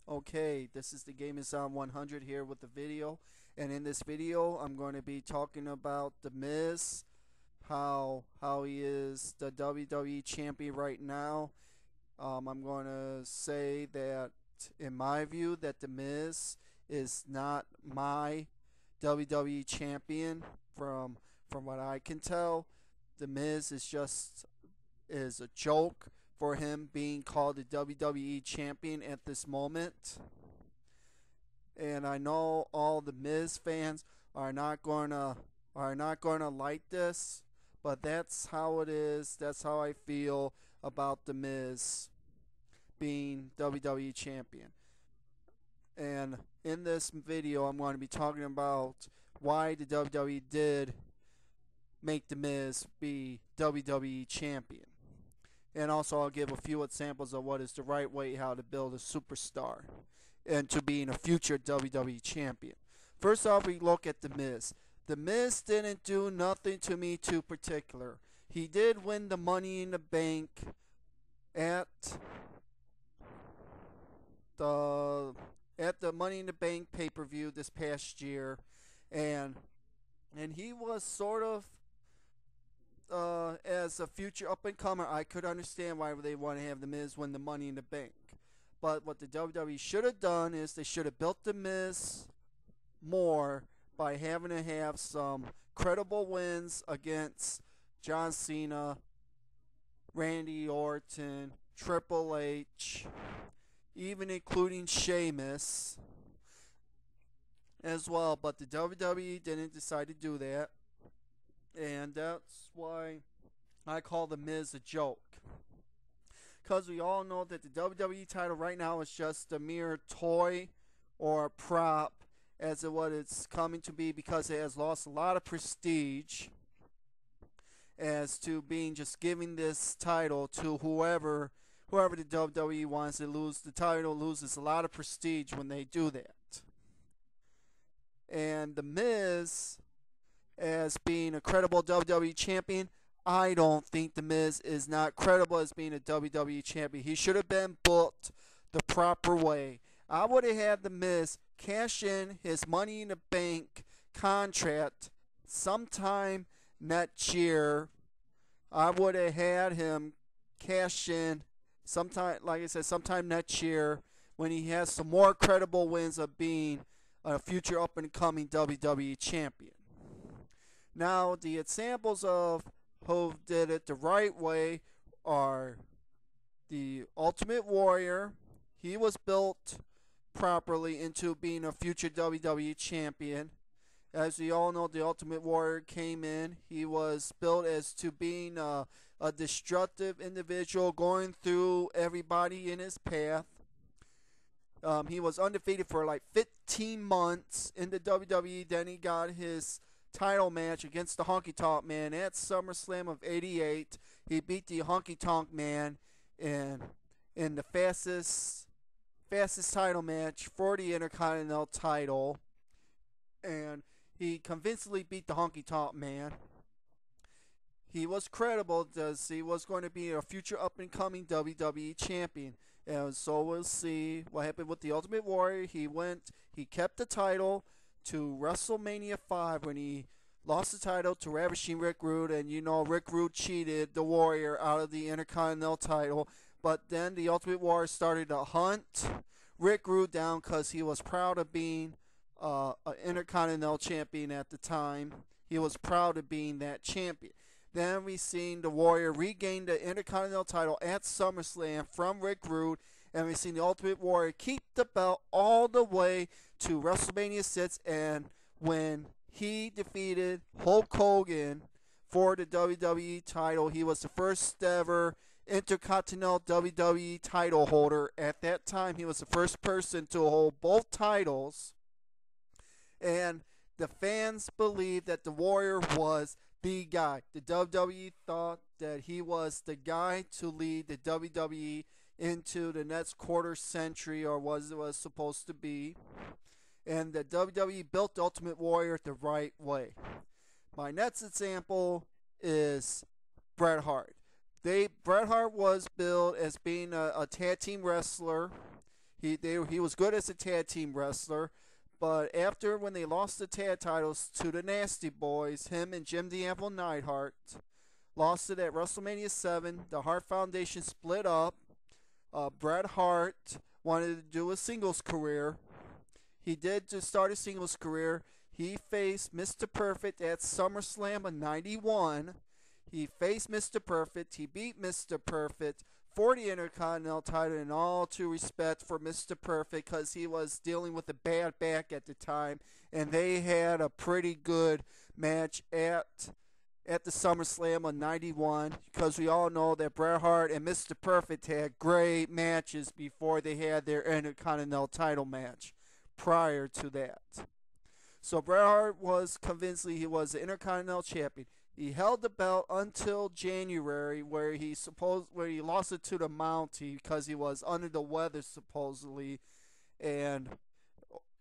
Okay, this is the Game is on 100 here with the video, and in this video I'm going to be talking about The Miz, how he is the WWE champion right now. I'm going to say that in my view that The Miz is not my WWE champion from what I can tell. The Miz is a joke for him being called the WWE champion at this moment. And I know all the Miz fans are not gonna like this, but that's how it is. That's how I feel about the Miz being WWE champion. And in this video, I'm going to be talking about why the WWE did make the Miz be WWE champion. And also, I'll give a few examples of what is the right way how to build a superstar into being a future WWE champion. First off, we look at The Miz. The Miz didn't do nothing to me too particular. He did win the Money in the Bank at the Money in the Bank pay-per-view this past year, and he was sort of as a future up and comer. I could understand why they want to have The Miz win the Money in the Bank. But what the WWE should have done is they should have built The Miz more by having to have some credible wins against John Cena, Randy Orton, Triple H, even including Sheamus as well. But the WWE didn't decide to do that. And that's why I call The Miz a joke. Because we all know that the WWE title right now is just a mere toy or prop as to what it's coming to be, because it has lost a lot of prestige as to being just giving this title to whoever the WWE wants to lose. The title loses a lot of prestige when they do that. And The Miz, as being a credible WWE champion, I don't think The Miz is not credible as being a WWE champion. He should have been booked the proper way. I would have had The Miz cash in his Money in the Bank contract sometime next year. I would have had him cash in sometime, like I said, sometime next year when he has some more credible wins of being a future up and coming WWE champion. Now, the examples of who did it the right way are the Ultimate Warrior. He was built properly into being a future WWE champion. As we all know, the Ultimate Warrior came in. He was built as to being a destructive individual going through everybody in his path. He was undefeated for like 15 months in the WWE. Then he got his title match against the Honky Tonk Man at SummerSlam of '88. He beat the Honky Tonk Man in the fastest title match for the Intercontinental title, and he convincingly beat the Honky Tonk Man. He was credible as he was going to be a future up and coming WWE champion. And so we'll see what happened with the Ultimate Warrior. He kept the title to WrestleMania 5 when he lost the title to Ravishing Rick Rude, and you know Rick Rude cheated the Warrior out of the Intercontinental title. But then the Ultimate Warrior started to hunt Rick Rude down because he was proud of being an Intercontinental champion at the time. He was proud of being that champion. Then we seen the Warrior regain the Intercontinental title at SummerSlam from Rick Rude, and we seen the Ultimate Warrior keep the belt all the way to WrestleMania 6, and when he defeated Hulk Hogan for the WWE title, he was the first ever Intercontinental WWE title holder. At that time, he was the first person to hold both titles, and the fans believed that the Warrior was the guy. The WWE thought that he was the guy to lead the WWE into the next quarter century, or was supposed to be. And the WWE built the Ultimate Warrior the right way. My next example is Bret Hart. Bret Hart was billed as being a tag team wrestler. He was good as a tag team wrestler, but after when they lost the tag titles to the Nasty Boys, him and Jim the Anvil Neidhart lost it at WrestleMania 7. The Hart Foundation split up. Bret Hart wanted to do a singles career. He did just start a singles career. He faced Mr. Perfect at SummerSlam of 91. He faced Mr. Perfect. He beat Mr. Perfect for the Intercontinental title, in all due respect for Mr. Perfect, because he was dealing with a bad back at the time, and they had a pretty good match at the SummerSlam of 91, because we all know that Bret Hart and Mr. Perfect had great matches before they had their Intercontinental title match prior to that. So Bret Hart was convincingly he was the Intercontinental Champion. He held the belt until January, where he lost it to the Mountie because he was under the weather supposedly, and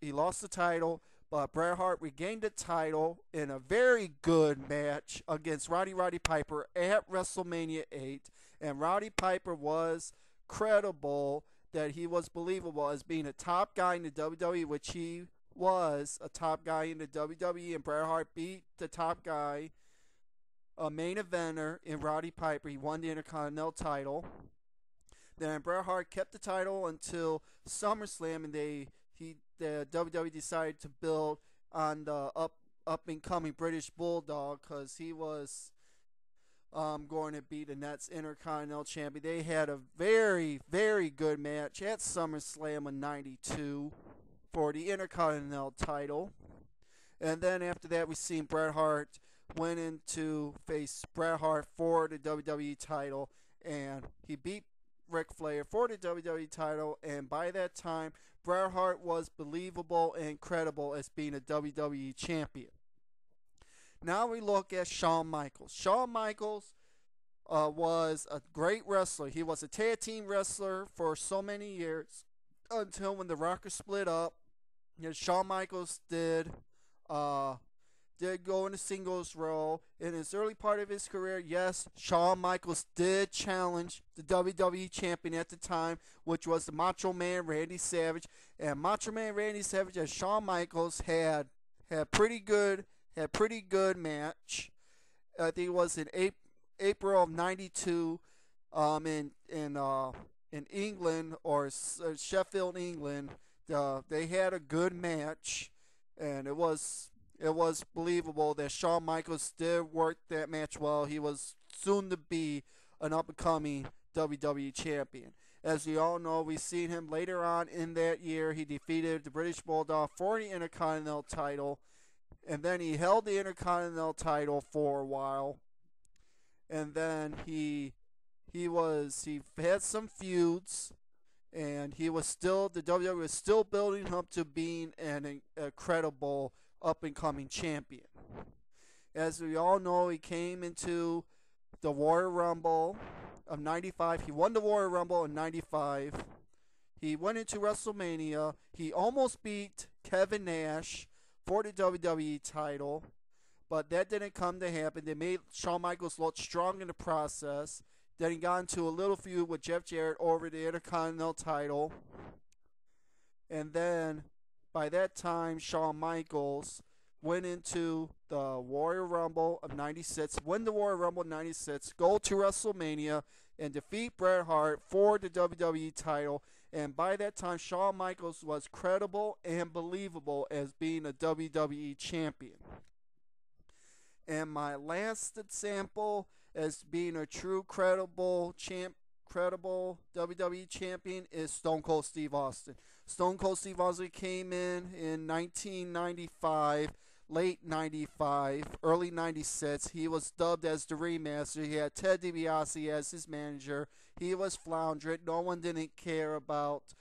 he lost the title. But Bret Hart regained the title in a very good match against Roddy Piper at WrestleMania 8, and Roddy Piper was credible, that he was believable as being a top guy in the WWE, which he was a top guy in the WWE, and Bret Hart beat the top guy, a main eventer in Roddy Piper. He won the Intercontinental title. Then Bret Hart kept the title until SummerSlam, and the WWE decided to build on the up and coming British Bulldog, because he was going to be the next Intercontinental Champion. They had a very, very good match at SummerSlam of 92 for the Intercontinental title. And then after that, we seen Bret Hart went in to face Bret Hart for the WWE title, and he beat Ric Flair for the WWE title, and by that time, Bret Hart was believable and credible as being a WWE champion. Now we look at Shawn Michaels. Shawn Michaels was a great wrestler. He was a tag team wrestler for so many years until when the Rockers split up. Shawn Michaels did go in a singles role. In his early part of his career, yes, Shawn Michaels did challenge the WWE champion at the time, which was the Macho Man Randy Savage. And Macho Man Randy Savage and Shawn Michaels had pretty good match. I think it was in April of '92, in England, or Sheffield, England. They had a good match, and it was believable that Shawn Michaels did work that match well. He was soon to be an up-and-coming WWE champion. As we all know, we've seen him later on in that year. He defeated the British Bulldog for the Intercontinental title, and then he held the Intercontinental title for a while. And then he had some feuds, and the WWE was still building him up to being a credible up-and-coming champion. As we all know, he came into the Royal Rumble of 95. He won the Royal Rumble in 95. He went into WrestleMania. He almost beat Kevin Nash for the WWE title, but that didn't come to happen. They made Shawn Michaels look strong in the process. Then he got into a little feud with Jeff Jarrett over the Intercontinental title. And then, by that time, Shawn Michaels went into the Royal Rumble of 96, win the Royal Rumble of 96, go to WrestleMania, and defeat Bret Hart for the WWE title. And by that time, Shawn Michaels was credible and believable as being a WWE champion. And my last example as being a true credible WWE champion is Stone Cold Steve Austin. Stone Cold Steve Austin came in 1995, late 95, early 96. He was dubbed as the Remaster. He had Ted DiBiase as his manager. He was floundering. No one didn't care about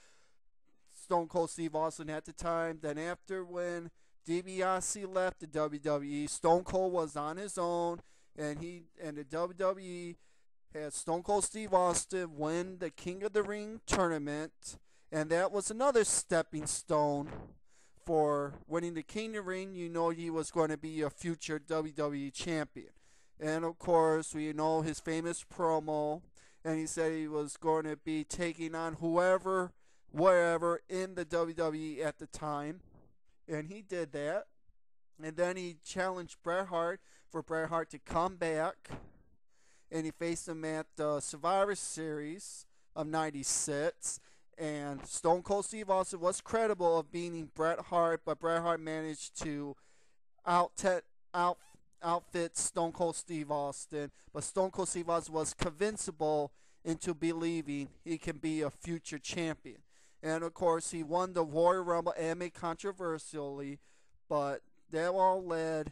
Stone Cold Steve Austin at the time. Then after when DiBiase left the WWE, Stone Cold was on his own, and the WWE had Stone Cold Steve Austin win the King of the Ring tournament, and that was another stepping stone for winning the King of the Ring. You know he was going to be a future WWE champion. And of course, we know his famous promo, and he said he was going to be taking on whoever wherever in the WWE at the time, and he did that. And then he challenged Bret Hart for Bret Hart to come back, and he faced him at the Survivor Series of '96. And Stone Cold Steve Austin was credible of beating Bret Hart, but Bret Hart managed to out out outfit Stone Cold Steve Austin. But Stone Cold Steve Austin was convincible into believing he can be a future champion. And of course, he won the Royal Rumble and controversially, but that all led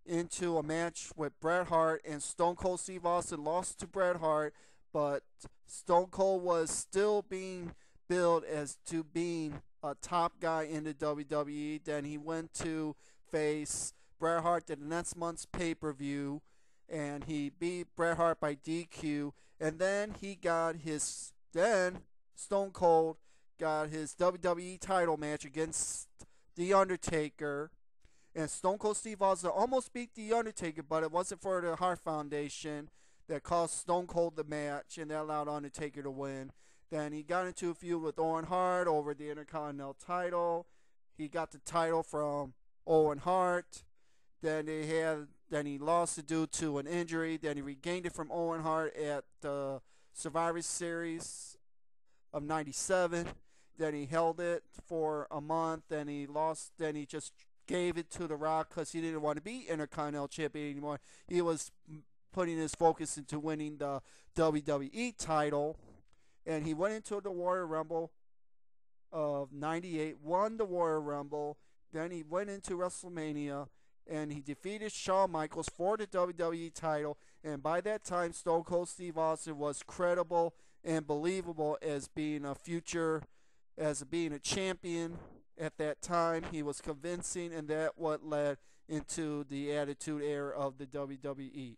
into a match with Bret Hart, and Stone Cold Steve Austin lost to Bret Hart, but Stone Cold was still being billed as to being a top guy in the WWE. Then he went to face Bret Hart at the next month's pay-per-view, and he beat Bret Hart by DQ, and then Stone Cold got his WWE title match against The Undertaker, and Stone Cold Steve Austin almost beat The Undertaker, but it wasn't for the Hart Foundation that cost Stone Cold the match, and that allowed Undertaker to win. Then he got into a feud with Owen Hart over the Intercontinental title. He got the title from Owen Hart. Then he lost it due to an injury. Then he regained it from Owen Hart at the Survivor Series of '97. Then he held it for a month. Then he lost. Then he just gave it to The Rock because he didn't want to be Intercontinental Champion anymore. He was putting his focus into winning the WWE title. And he went into the Royal Rumble of '98, won the Royal Rumble. Then he went into WrestleMania, and he defeated Shawn Michaels for the WWE title. And by that time, Stone Cold Steve Austin was credible and believable as being a champion at that time. He was convincing, and that what led into the Attitude Era of the WWE.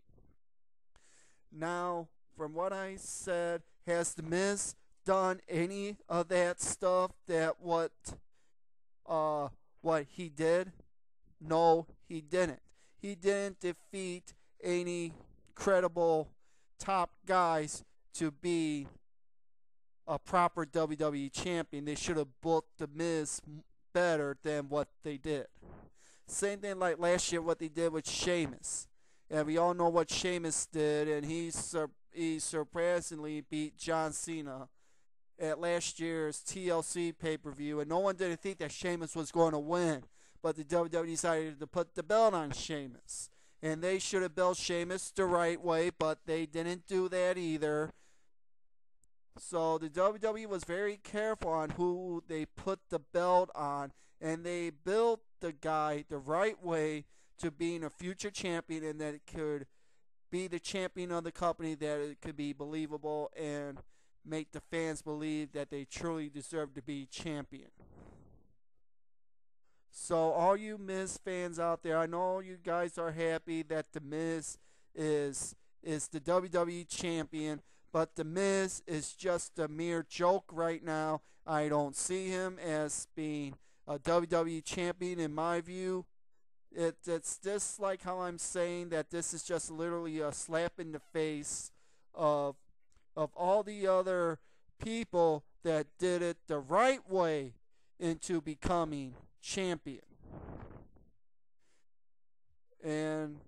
Now, from what I said, has The Miz done any of that stuff that what he did? No, he didn't. He didn't defeat any credible top guys to be a proper WWE champion. They should have booked The Miz better than what they did. Same thing like last year, what they did with Sheamus. And we all know what Sheamus did, and he surprisingly beat John Cena at last year's TLC pay-per-view, and no one didn't think that Sheamus was going to win, but the WWE decided to put the belt on Sheamus. And they should have built Sheamus the right way, but they didn't do that either. So the WWE was very careful on who they put the belt on, and they built the guy the right way to being a future champion, and that it could be the champion of the company, that it could be believable and make the fans believe that they truly deserve to be champion. So all you Miz fans out there, I know you guys are happy that The Miz is the WWE champion, but The Miz is just a mere joke right now. I don't see him as being a WWE champion in my view. It's just like how I'm saying that this is just literally a slap in the face of all the other people that did it the right way into becoming champion. And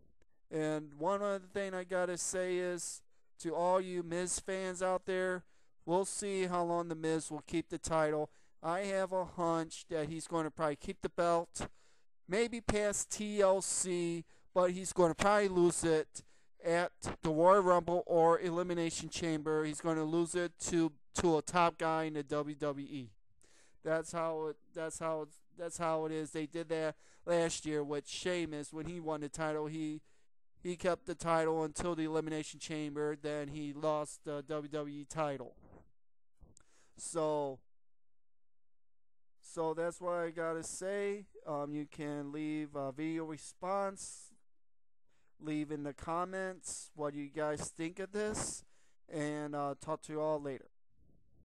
one other thing I gotta say is to all you Miz fans out there, we'll see how long The Miz will keep the title. I have a hunch that he's going to probably keep the belt, maybe past TLC, but he's going to probably lose it at the Royal Rumble or Elimination Chamber. He's going to lose it to a top guy in the WWE. That's how it is. They did that last year with Sheamus when he won the title. He kept the title until the Elimination Chamber. Then he lost the WWE title. So that's what I gotta say. You can leave a video response, leave in the comments what you guys think of this, and talk to you all later.